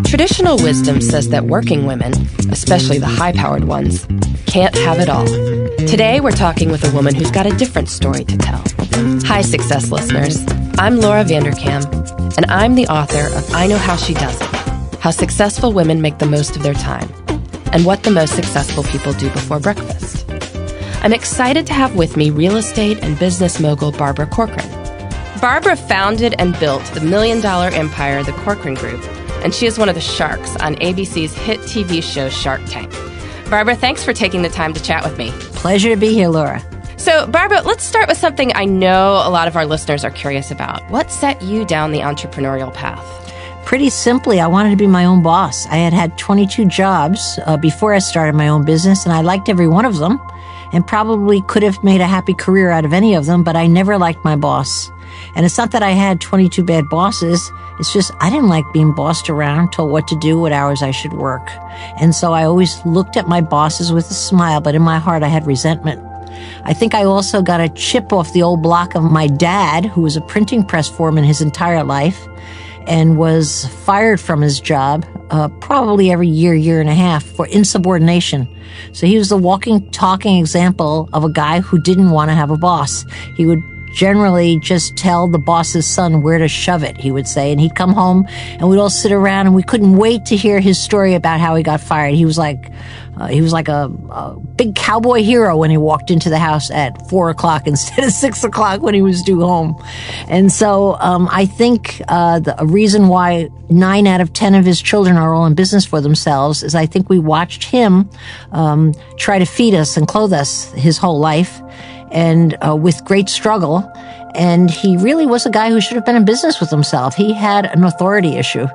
Traditional wisdom says that working women, especially the high-powered ones, can't have it all. Today, we're talking with a woman who's got a different story to tell. Hi, Success listeners. I'm Laura Vanderkam, and I'm the author of I Know How She Does It, How Successful Women Make the Most of Their Time, and What the Most Successful People Do Before Breakfast. I'm excited to have with me real estate and business mogul Barbara Corcoran. Barbara founded and built the million-dollar empire, the Corcoran Group, and she is one of the sharks on ABC's hit TV show Shark Tank. Barbara, thanks for taking the time to chat with me. Pleasure to be here, Laura. So, Barbara, let's start with something I know a lot of our listeners are curious about. What set you down the entrepreneurial path? Pretty simply, I wanted to be my own boss. I had had 22 jobs before I started my own business, and I liked every one of them and probably could have made a happy career out of any of them, but I never liked my boss. And it's not that I had 22 bad bosses. It's just I didn't like being bossed around, told what to do, what hours I should work. And so I always looked at my bosses with a smile, but in my heart I had resentment. I think I also got a chip off the old block of my dad, who was a printing press foreman his entire life and was fired from his job probably every year and a half for insubordination. So he was the walking, talking example of a guy who didn't want to have a boss. He would generally just tell the boss's son where to shove it, he would say. And he'd come home and we'd all sit around and we couldn't wait to hear his story about how he got fired. He was like a big cowboy hero when he walked into the house at 4:00 instead of 6:00 when he was due home. And so I think a reason why 9 out of 10 of his children are all in business for themselves is I think we watched him try to feed us and clothe us his whole life, and with great struggle. And he really was a guy who should have been in business with himself. He had an authority issue,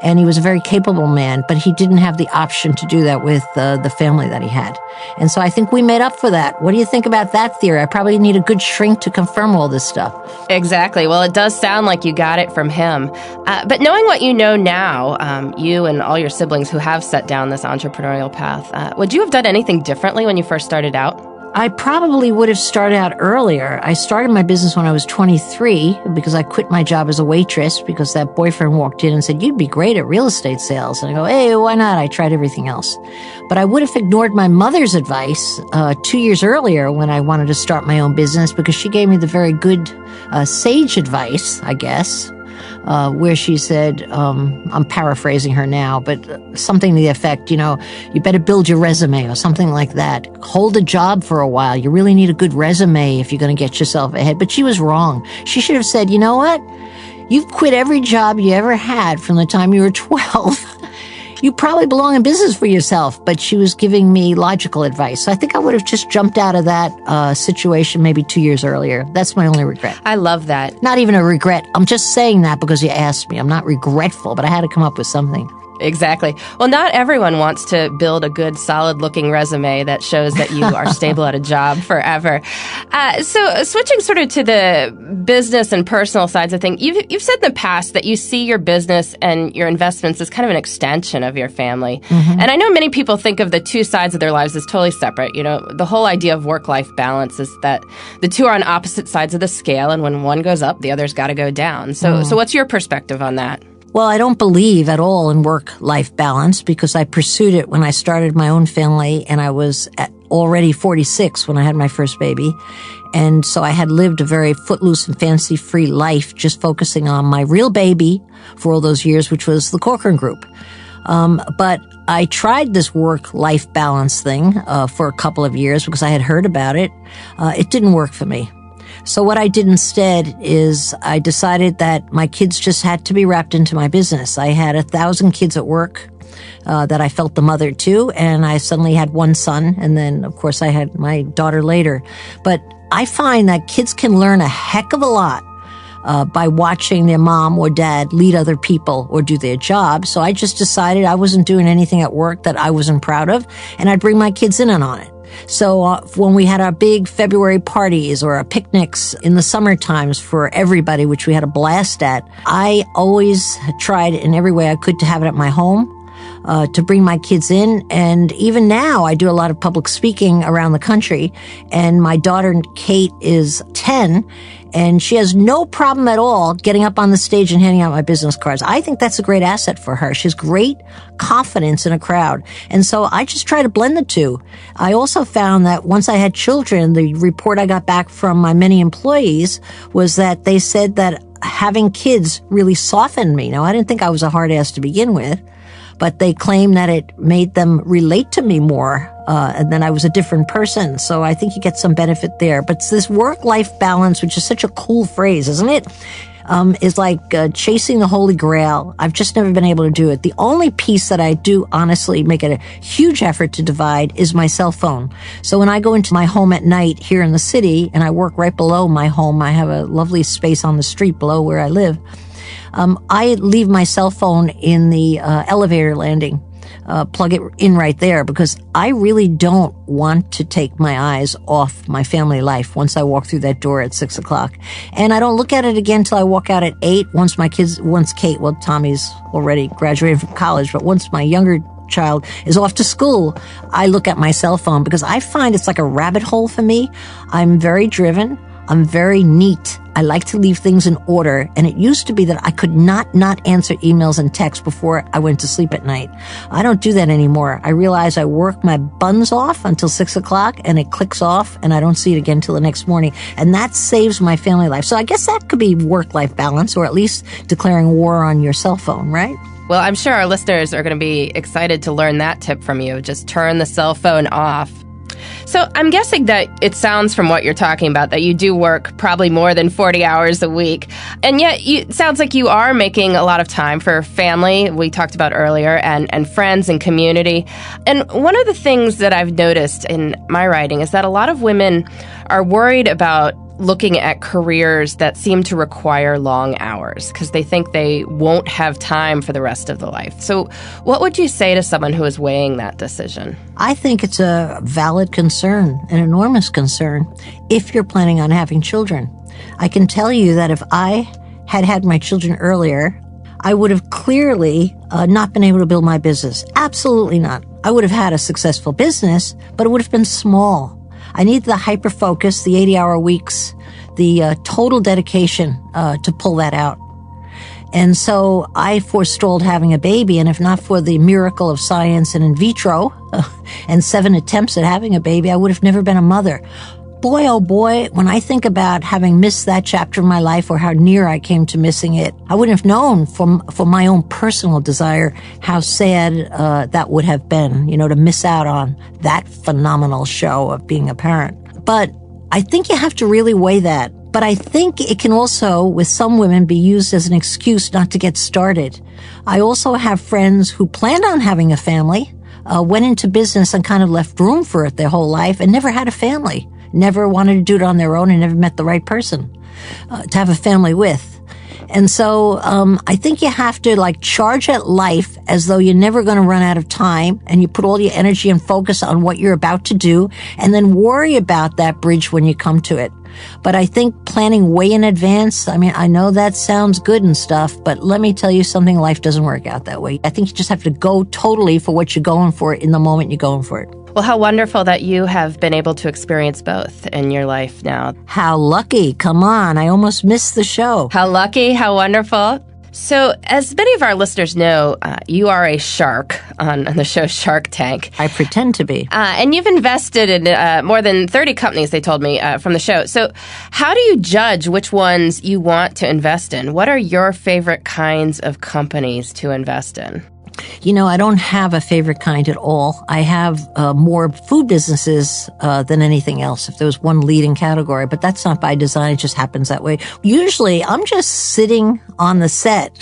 and he was a very capable man, but he didn't have the option to do that with the family that he had. And so I think we made up for that. What do you think about that theory? I probably need a good shrink to confirm all this stuff. Exactly. Well, it does sound like you got it from him. But knowing what you know now, you and all your siblings who have set down this entrepreneurial path, would you have done anything differently when you first started out? I probably would have started out earlier. I started my business when I was 23 because I quit my job as a waitress because that boyfriend walked in and said, "You'd be great at real estate sales." And I go, "Hey, why not? I tried everything else." But I would have ignored my mother's advice 2 years earlier when I wanted to start my own business because she gave me the very good sage advice, I guess. Where she said, I'm paraphrasing her now, but something to the effect, you better build your resume or something like that. Hold a job for a while. You really need a good resume if you're going to get yourself ahead. But she was wrong. She should have said, you know what? You've quit every job you ever had from the time you were 12. You probably belong in business for yourself. But she was giving me logical advice. So I think I would have just jumped out of that situation maybe 2 years earlier. That's my only regret. I love that. Not even a regret. I'm just saying that because you asked me. I'm not regretful, but I had to come up with something. Exactly. Well, not everyone wants to build a good, solid-looking resume that shows that you are stable at a job forever. So switching sort of to the business and personal sides of things, you've said in the past that you see your business and your investments as kind of an extension of your family. Mm-hmm. And I know many people think of the two sides of their lives as totally separate. The whole idea of work-life balance is that the two are on opposite sides of the scale, and when one goes up, the other's got to go down. So what's your perspective on that? Well, I don't believe at all in work-life balance because I pursued it when I started my own family, and I was already 46 when I had my first baby. And so I had lived a very footloose and fancy-free life, just focusing on my real baby for all those years, which was the Corcoran Group. But I tried this work-life balance thing for a couple of years because I had heard about it. It didn't work for me. So what I did instead is I decided that my kids just had to be wrapped into my business. I had 1,000 kids at work that I felt the mother to, and I suddenly had one son, and then, of course, I had my daughter later. But I find that kids can learn a heck of a lot by watching their mom or dad lead other people or do their job. So I just decided I wasn't doing anything at work that I wasn't proud of, and I'd bring my kids in on it. So when we had our big February parties or our picnics in the summer times for everybody, which we had a blast at, I always tried in every way I could to have it at my home. to bring my kids in. And even now, I do a lot of public speaking around the country. And my daughter, Kate, is 10, and she has no problem at all getting up on the stage and handing out my business cards. I think that's a great asset for her. She has great confidence in a crowd. And so I just try to blend the two. I also found that once I had children, the report I got back from my many employees was that they said that having kids really softened me. Now, I didn't think I was a hard ass to begin with, but they claim that it made them relate to me more, and then I was a different person. So I think you get some benefit there. But it's this work-life balance, which is such a cool phrase, isn't it? Is like chasing the Holy Grail. I've just never been able to do it. The only piece that I do honestly make it a huge effort to divide is my cell phone. So when I go into my home at night here in the city, and I work right below my home, I have a lovely space on the street below where I live. I leave my cell phone in the elevator landing, plug it in right there, because I really don't want to take my eyes off my family life once I walk through that door at 6 o'clock. And I don't look at it again till I walk out at 8, once Kate, well, Tommy's already graduated from college, but once my younger child is off to school, I look at my cell phone, because I find it's like a rabbit hole for me. I'm very driven. I'm very neat. I like to leave things in order. And it used to be that I could not answer emails and texts before I went to sleep at night. I don't do that anymore. I realize I work my buns off until 6 o'clock, and it clicks off, and I don't see it again till the next morning. And that saves my family life. So I guess that could be work-life balance, or at least declaring war on your cell phone, right? Well, I'm sure our listeners are going to be excited to learn that tip from you. Just turn the cell phone off. So I'm guessing that it sounds from what you're talking about that you do work probably more than 40 hours a week. And yet it sounds like you are making a lot of time for family, we talked about earlier, and friends and community. And one of the things that I've noticed in my writing is that a lot of women are worried about looking at careers that seem to require long hours because they think they won't have time for the rest of the life. So what would you say to someone who is weighing that decision? I think it's a valid concern, an enormous concern, if you're planning on having children. I can tell you that if I had had my children earlier, I would have clearly not been able to build my business. Absolutely not. I would have had a successful business, but it would have been small. I need the hyper-focus, the 80-hour weeks, the total dedication to pull that out. And so I forestalled having a baby, and if not for the miracle of science and in vitro and 7 attempts at having a baby, I would have never been a mother. Boy, oh boy, when I think about having missed that chapter of my life or how near I came to missing it, I wouldn't have known for my own personal desire how sad that would have been, to miss out on that phenomenal show of being a parent. But I think you have to really weigh that. But I think it can also, with some women, be used as an excuse not to get started. I also have friends who planned on having a family, went into business and kind of left room for it their whole life and never had a family. Never wanted to do it on their own and never met the right person to have a family with. And so I think you have to charge at life as though you're never going to run out of time, and you put all your energy and focus on what you're about to do and then worry about that bridge when you come to it. But I think planning way in advance, I know that sounds good and stuff, but let me tell you something, life doesn't work out that way. I think you just have to go totally for what you're going for in the moment you're going for it. Well, how wonderful that you have been able to experience both in your life now. How lucky. Come on. I almost missed the show. How lucky. How wonderful. So, as many of our listeners know, you are a shark on the show Shark Tank. I pretend to be. And you've invested in more than 30 companies, they told me, from the show. So, how do you judge which ones you want to invest in? What are your favorite kinds of companies to invest in? I don't have a favorite kind at all. I have more food businesses than anything else, if there was one leading category. But that's not by design. It just happens that way. Usually, I'm just sitting on the set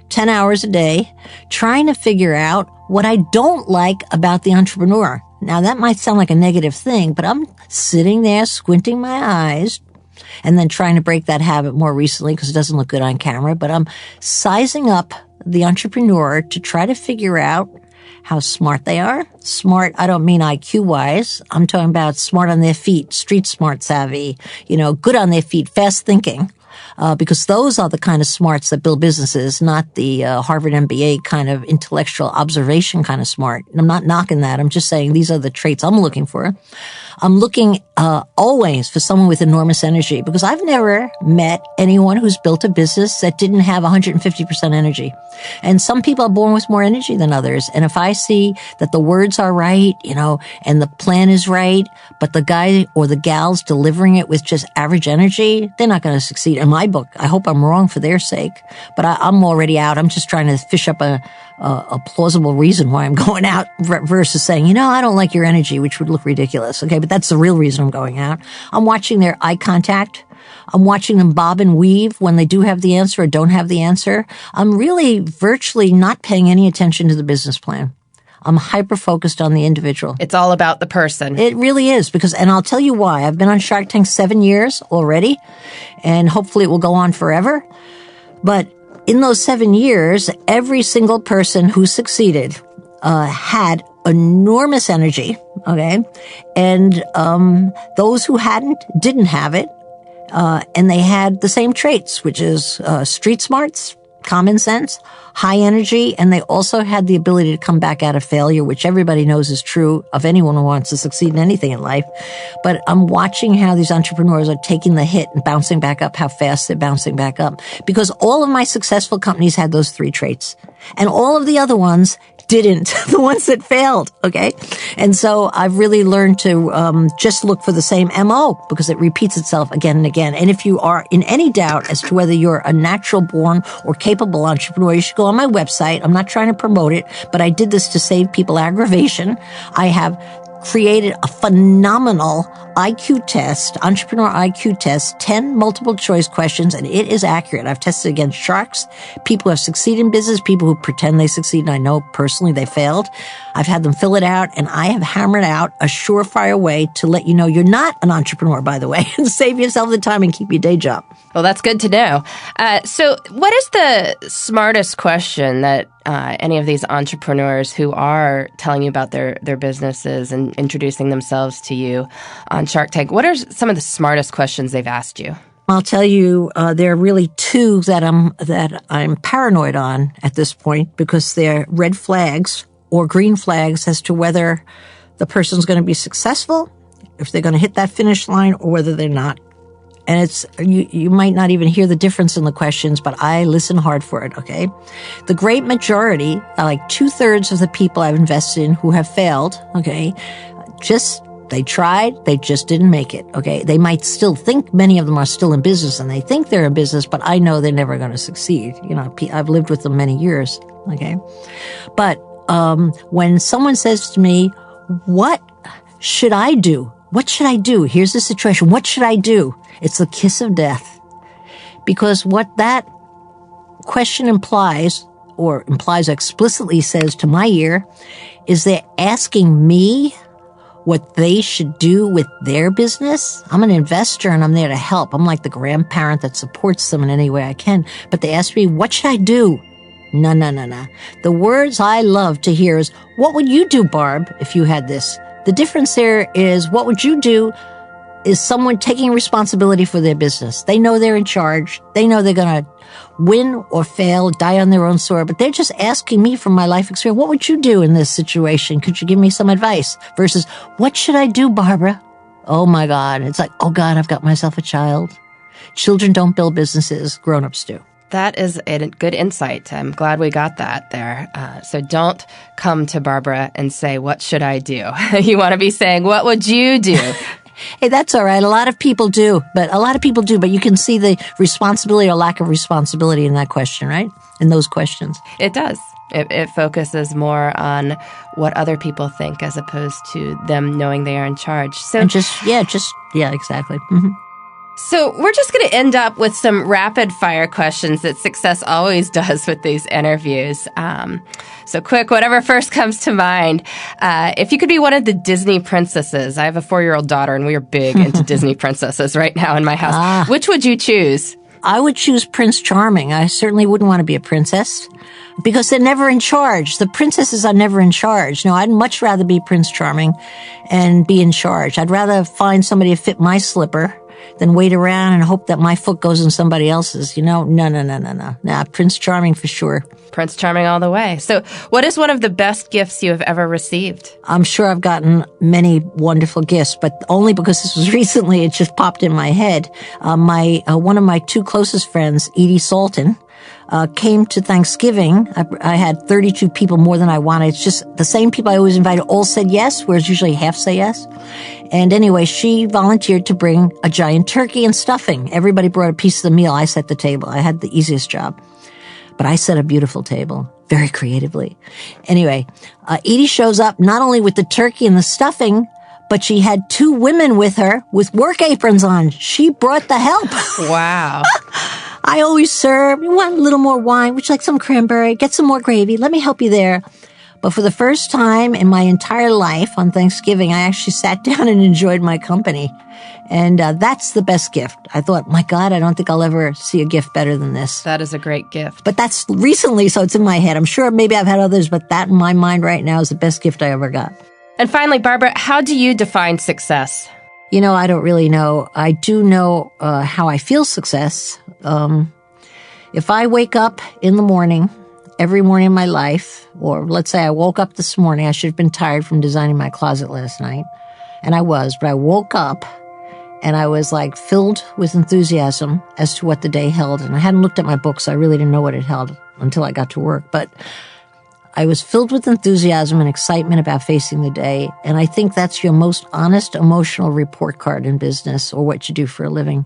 10 hours a day trying to figure out what I don't like about the entrepreneur. Now, that might sound like a negative thing, but I'm sitting there squinting my eyes and then trying to break that habit more recently because it doesn't look good on camera. But I'm sizing up the entrepreneur to try to figure out how smart they are. Smart, I don't mean IQ-wise. I'm talking about smart on their feet, street smart savvy, good on their feet, fast thinking. because those are the kind of smarts that build businesses, not the Harvard MBA kind of intellectual observation kind of smart. And I'm not knocking that. I'm just saying these are the traits I'm looking for. I'm looking always for someone with enormous energy, because I've never met anyone who's built a business that didn't have 150% energy. And some people are born with more energy than others. And if I see that the words are right, and the plan is right, but the guy or the gal's delivering it with just average energy, they're not going to succeed in my book. I hope I'm wrong for their sake, but I'm already out. I'm just trying to fish up a plausible reason why I'm going out versus saying, I don't like your energy, which would look ridiculous. Okay. But that's the real reason I'm going out. I'm watching their eye contact. I'm watching them bob and weave when they do have the answer or don't have the answer. I'm really virtually not paying any attention to the business plan. I'm hyper-focused on the individual. It's all about the person. It really is, and I'll tell you why. I've been on Shark Tank 7 years already, and hopefully it will go on forever. But in those 7 years, every single person who succeeded had enormous energy, okay? And those who didn't have it, and they had the same traits, which is street smarts, common sense, high energy, and they also had the ability to come back out of failure, which everybody knows is true of anyone who wants to succeed in anything in life. But I'm watching how these entrepreneurs are taking the hit and bouncing back up, how fast they're bouncing back up. Because all of my successful companies had those 3 traits. And all of the other ones didn't, the ones that failed, okay? And so I've really learned to just look for the same MO, because it repeats itself again and again. And if you are in any doubt as to whether you're a natural born or capable entrepreneur, you should go on my website. I'm not trying to promote it, but I did this to save people aggravation. I have created a phenomenal IQ test, entrepreneur IQ test, 10 multiple choice questions, and it is accurate. I've tested against sharks, people who have succeeded in business, people who pretend they succeed, and I know personally they failed. I've had them fill it out, and I have hammered out a surefire way to let you know you're not an entrepreneur, by the way, and save yourself the time and keep your day job. Well, that's good to know. So what is the smartest question that any of these entrepreneurs who are telling you about their businesses and introducing themselves to you on Shark Tank, what are some of the smartest questions they've asked you? I'll tell you, there are really 2 that I'm paranoid on at this point, because they're red flags or green flags as to whether the person's going to be successful, if they're going to hit that finish line, or whether they're not. And it's, you might not even hear the difference in the questions, but I listen hard for it, okay? The great majority, like 2/3 of the people I've invested in who have failed, okay, they tried, they just didn't make it, okay? They might still think, many of them are still in business, and they think they're in business, but I know they're never going to succeed. I've lived with them many years, okay? But when someone says to me, what should I do? What should I do? Here's the situation. What should I do? It's the kiss of death. Because what that question implies explicitly says to my ear, is they're asking me what they should do with their business. I'm an investor and I'm there to help. I'm like the grandparent that supports them in any way I can. But they ask me, what should I do? No. The words I love to hear is, what would you do, Barb, if you had this? The difference there is, what would you do is someone taking responsibility for their business. They know they're in charge. They know they're going to win or fail, die on their own sword, but they're just asking me from my life experience, what would you do in this situation? Could you give me some advice? Versus, what should I do, Barbara? Oh my God. It's like, oh God, I've got myself a child. Children don't build businesses. Grown-ups do. That is a good insight. I'm glad we got that there. So don't come to Barbara and say, what should I do? You want to be saying, what would you do? Hey, that's all right. A lot of people do, but you can see the responsibility or lack of responsibility in that question, right? In those questions. It does. It focuses more on what other people think as opposed to them knowing they are in charge. So and exactly. Mm-hmm. So we're just going to end up with some rapid fire questions that Success always does with these interviews. So quick, whatever first comes to mind. If you could be one of the Disney princesses, I have a 4-year-old daughter and we are big into Disney princesses right now in my house. Which would you choose? I would choose Prince Charming. I certainly wouldn't want to be a princess because they're never in charge. The princesses are never in charge. No, I'd much rather be Prince Charming and be in charge. I'd rather find somebody to fit my slipper than wait around and hope that my foot goes in somebody else's. No. Nah, Prince Charming for sure. Prince Charming all the way. So what is one of the best gifts you have ever received? I'm sure I've gotten many wonderful gifts, but only because this was recently, it just popped in my head. One of my two closest friends, Edie Salton, came to Thanksgiving. I had 32 people, more than I wanted. It's just the same people I always invited all said yes, whereas usually half say yes. And anyway, she volunteered to bring a giant turkey and stuffing. Everybody brought a piece of the meal. I set the table. I had the easiest job. But I set a beautiful table, very creatively. Anyway, Edie shows up not only with the turkey and the stuffing, but she had two women with her with work aprons on. She brought the help. Wow. I always serve. You want a little more wine? Would you like some cranberry? Get some more gravy. Let me help you there. But for the first time in my entire life on Thanksgiving, I actually sat down and enjoyed my company. And that's the best gift. I thought, my God, I don't think I'll ever see a gift better than this. That is a great gift. But that's recently, so it's in my head. I'm sure maybe I've had others, but that in my mind right now is the best gift I ever got. And finally, Barbara, how do you define success? I don't really know. I do know how I feel success. If I wake up in the morning, every morning in my life, or let's say I woke up this morning, I should have been tired from designing my closet last night. And I was, but I woke up and I was like filled with enthusiasm as to what the day held. And I hadn't looked at my book, so I really didn't know what it held until I got to work. But I was filled with enthusiasm and excitement about facing the day. And I think that's your most honest emotional report card in business or what you do for a living.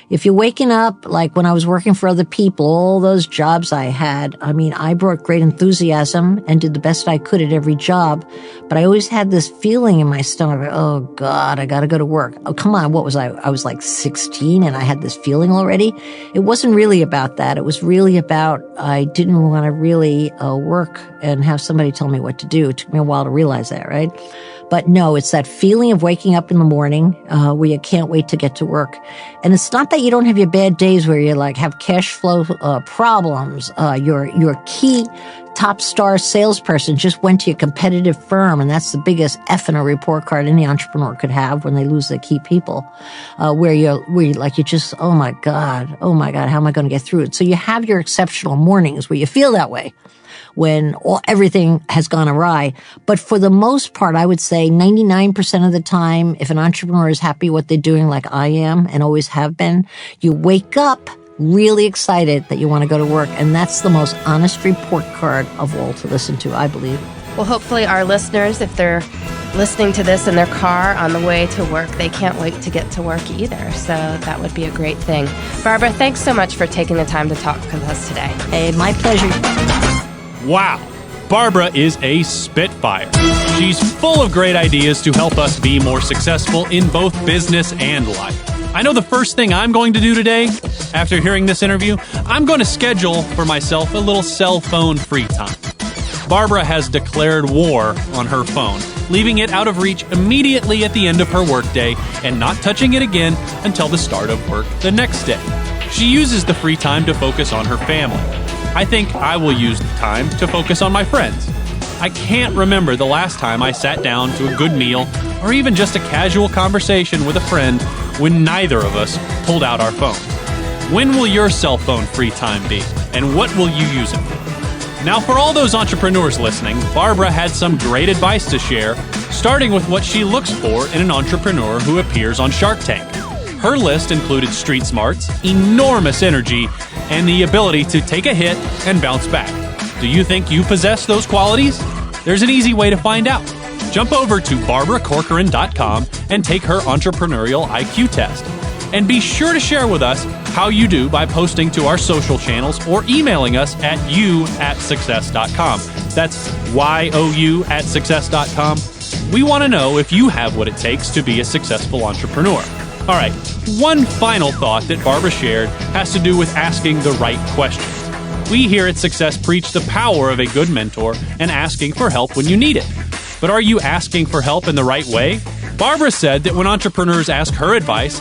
If you're waking up, like when I was working for other people, all those jobs I had, I brought great enthusiasm and did the best I could at every job. But I always had this feeling in my stomach, oh God, I got to go to work. Oh, come on. What was I? I was like 16 and I had this feeling already. It wasn't really about that. It was really about I didn't want to really work and have somebody tell me what to do. It took me a while to realize that, right? But no, it's that feeling of waking up in the morning where you can't wait to get to work. And it's not that you don't have your bad days where you like have cash flow problems. Your key top star salesperson just went to a competitive firm, and that's the biggest F in a report card any entrepreneur could have when they lose their key people. Where you just, oh my God, how am I going to get through it? So you have your exceptional mornings where you feel that way, when everything has gone awry. But for the most part, I would say 99% of the time, if an entrepreneur is happy what they're doing like I am and always have been, you wake up really excited that you want to go to work. And that's the most honest report card of all to listen to, I believe. Well, hopefully our listeners, if they're listening to this in their car on the way to work, they can't wait to get to work either. So that would be a great thing. Barbara, thanks so much for taking the time to talk with us today. Hey, my pleasure. Wow, Barbara is a spitfire. She's full of great ideas to help us be more successful in both business and life. I know the first thing I'm going to do today, after hearing this interview, I'm going to schedule for myself a little cell phone free time. Barbara has declared war on her phone, leaving it out of reach immediately at the end of her workday and not touching it again until the start of work the next day. She uses the free time to focus on her family. I think I will use the time to focus on my friends. I can't remember the last time I sat down to a good meal or even just a casual conversation with a friend when neither of us pulled out our phones. When will your cell phone free time be? And what will you use it for? Now, for all those entrepreneurs listening, Barbara had some great advice to share, starting with what she looks for in an entrepreneur who appears on Shark Tank. Her list included street smarts, enormous energy, and the ability to take a hit and bounce back. Do you think you possess those qualities? There's an easy way to find out. Jump over to barbaracorcoran.com and take her entrepreneurial IQ test. And be sure to share with us how you do by posting to our social channels or emailing us at you@success.com. That's YOU@success.com. We want to know if you have what it takes to be a successful entrepreneur. All right, one final thought that Barbara shared has to do with asking the right questions. We here at Success preach the power of a good mentor and asking for help when you need it. But are you asking for help in the right way? Barbara said that when entrepreneurs ask her advice,